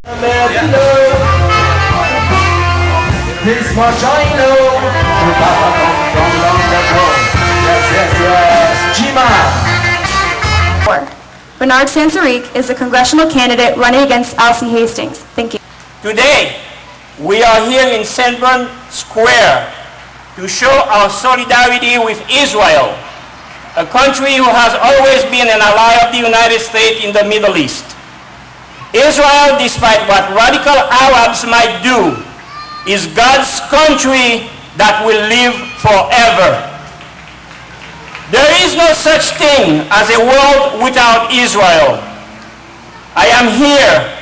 This much I know. Yes. Jima. Bernard Sansarique is a congressional candidate running against Alcee Hastings. Thank you. Today, we are here in Sanborn Square to show our solidarity with Israel, a country who has always been an ally of the United States in the Middle East. Israel, despite what radical Arabs might do, is God's country that will live forever. There is no such thing as a world without Israel. I am here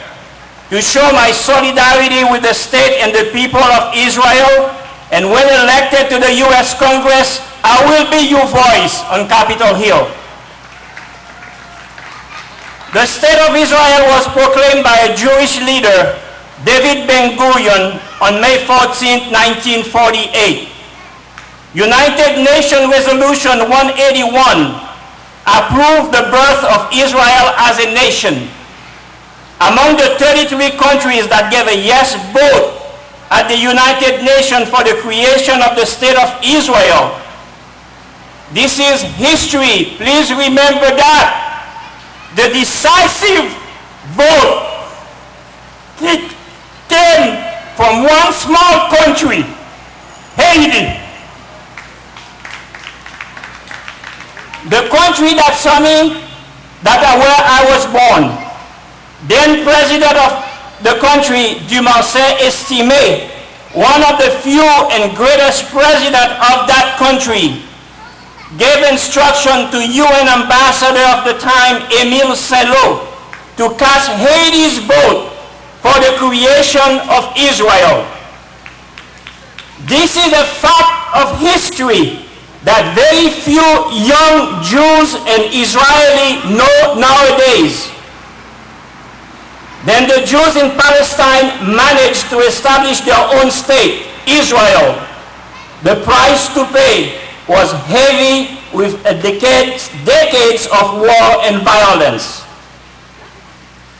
to show my solidarity with the state and the people of Israel, and when elected to the U.S. Congress, I will be your voice on Capitol Hill. The State of Israel was proclaimed by a Jewish leader, David Ben-Gurion, on May 14, 1948. United Nations Resolution 181 approved the birth of Israel as a nation. Among the 33 countries that gave a yes vote at the United Nations for the creation of the State of Israel, this is history. Please remember that. The decisive vote came from one small country, Haiti. The country that saw me, where I was born. Then President of the country, Dumarcet Estimé, one of the few and greatest presidents of that country, gave instruction to UN Ambassador of the time, Émile Saint-Lô, to cast Haiti's vote for the creation of Israel. This is a fact of history that very few young Jews and Israelis know nowadays. Then the Jews in Palestine managed to establish their own state, Israel. The price to pay was heavy with decades of war and violence.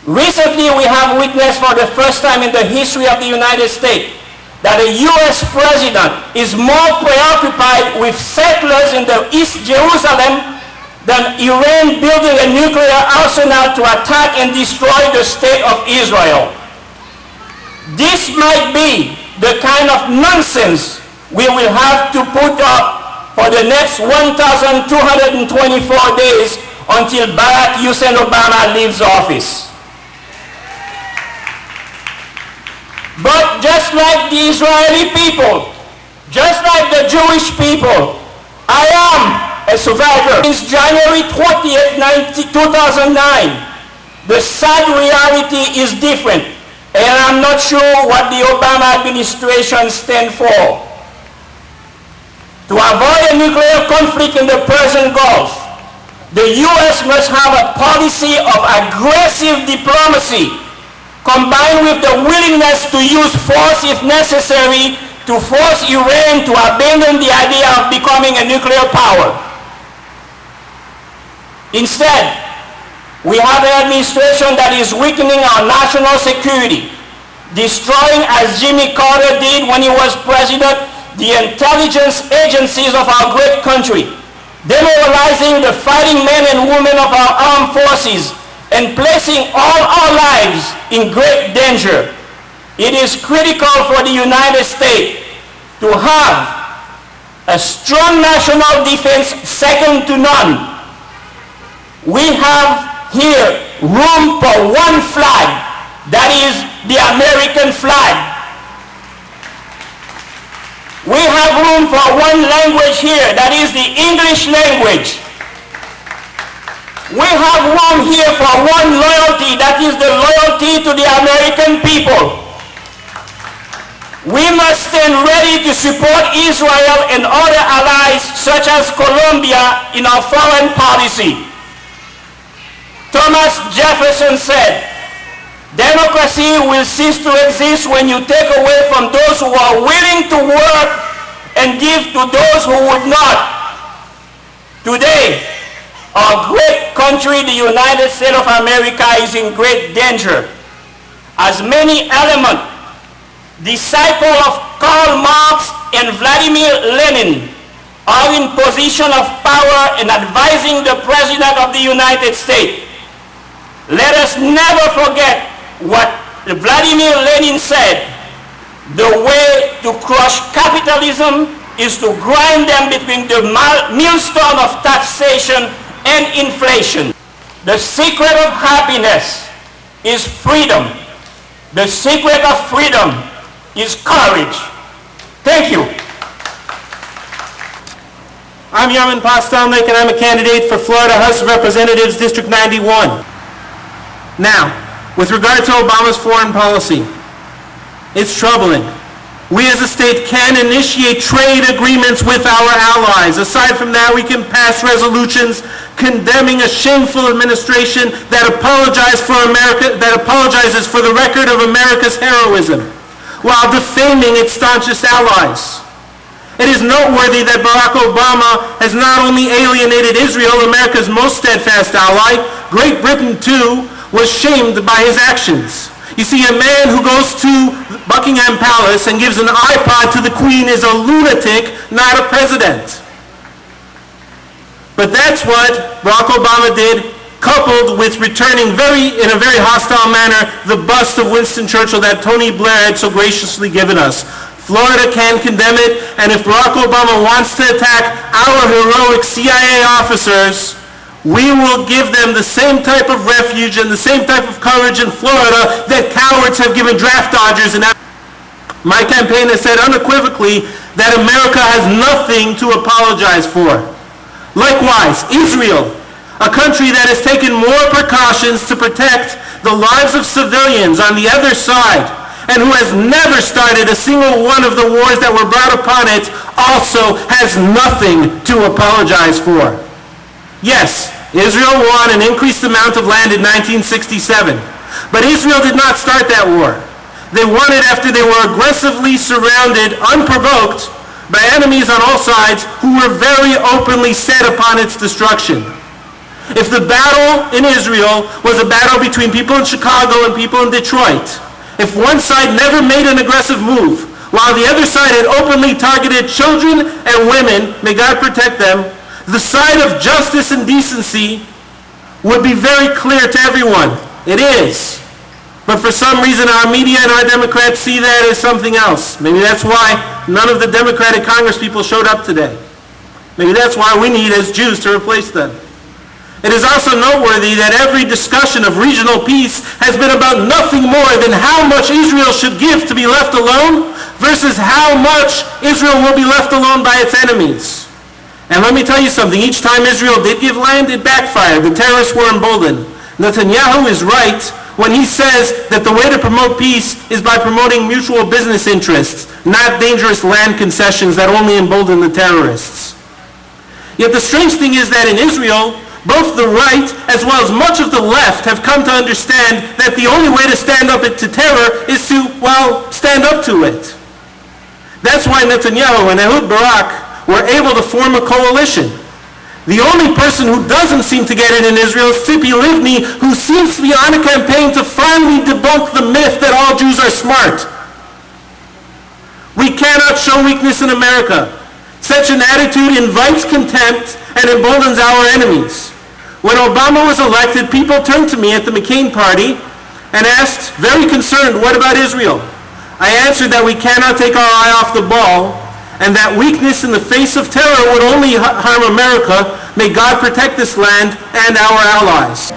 Recently, we have witnessed for the first time in the history of the United States that a U.S. president is more preoccupied with settlers in the East Jerusalem than Iran building a nuclear arsenal to attack and destroy the state of Israel. This might be the kind of nonsense we will have to put up for the next 1,224 days until Barack Hussein Obama leaves office. But just like the Israeli people, just like the Jewish people, I am a survivor. Since January 20th, 2009, the sad reality is different, and I'm not sure what the Obama administration stands for. To avoid a nuclear conflict in the Persian Gulf, the U.S. must have a policy of aggressive diplomacy combined with the willingness to use force if necessary to force Iran to abandon the idea of becoming a nuclear power. Instead, we have an administration that is weakening our national security, destroying, as Jimmy Carter did when he was president, the intelligence agencies of our great country, demoralizing the fighting men and women of our armed forces, and placing all our lives in great danger. It is critical for the United States to have a strong national defense second to none. We have here room for one flag, that is the American flag. We have room for one language here, that is the English language. We have room here for one loyalty, that is the loyalty to the American people. We must stand ready to support Israel and other allies such as Colombia in our foreign policy. Thomas Jefferson said, "Democracy will cease to exist when you take away from those who are willing to work and give to those who would not." Today, our great country, the United States of America, is in great danger. as many elements, disciples of Karl Marx and Vladimir Lenin, are in position of power in advising the President of the United States. Let us never forget what Vladimir Lenin said: the way to crush capitalism is to grind them between the millstone of taxation and inflation. The secret of happiness is freedom. The secret of freedom is courage. Thank you. I'm Yaman Postelnik, and I'm a candidate for Florida House of Representatives, District 91. Now, with regard to Obama's foreign policy, it's troubling. We as a state can initiate trade agreements with our allies. Aside from that, we can pass resolutions condemning a shameful administration that apologizes for the record of America's heroism, while defaming its staunchest allies. It is noteworthy that Barack Obama has not only alienated Israel, America's most steadfast ally, Great Britain too was shamed by his actions. You see, a man who goes to Buckingham Palace and gives an iPod to the Queen is a lunatic, not a president. But that's what Barack Obama did, coupled with returning in a very hostile manner the bust of Winston Churchill that Tony Blair had so graciously given us. Florida can condemn it, and if Barack Obama wants to attack our heroic CIA officers, we will give them the same type of refuge and the same type of courage in Florida that cowards have given draft dodgers in Africa. My campaign has said unequivocally that America has nothing to apologize for. Likewise, Israel, a country that has taken more precautions to protect the lives of civilians on the other side, and who has never started a single one of the wars that were brought upon it, also has nothing to apologize for. Yes, Israel won an increased amount of land in 1967, but Israel did not start that war. They won it after they were aggressively surrounded, unprovoked, by enemies on all sides who were very openly set upon its destruction. If the battle in Israel was a battle between people in Chicago and people in Detroit, if one side never made an aggressive move, while the other side had openly targeted children and women, may God protect them, the side of justice and decency would be very clear to everyone. It is. But for some reason, our media and our Democrats see that as something else. Maybe that's why none of the Democratic Congress people showed up today. Maybe that's why we need, as Jews, to replace them. It is also noteworthy that every discussion of regional peace has been about nothing more than how much Israel should give to be left alone versus how much Israel will be left alone by its enemies. And let me tell you something, each time Israel did give land, it backfired. The terrorists were emboldened. Netanyahu is right when he says that the way to promote peace is by promoting mutual business interests, not dangerous land concessions that only embolden the terrorists. Yet the strange thing is that in Israel, both the right as well as much of the left have come to understand that the only way to stand up to terror is to, well, stand up to it. That's why Netanyahu and Ehud Barak were able to form a coalition. The only person who doesn't seem to get it in Israel is Tzipi Livni, who seems to be on a campaign to finally debunk the myth that all Jews are smart. We cannot show weakness in America. Such an attitude invites contempt and emboldens our enemies. When Obama was elected, people turned to me at the McCain party and asked, very concerned, what about Israel? I answered that we cannot take our eye off the ball and that weakness in the face of terror would only harm America. May God protect this land and our allies.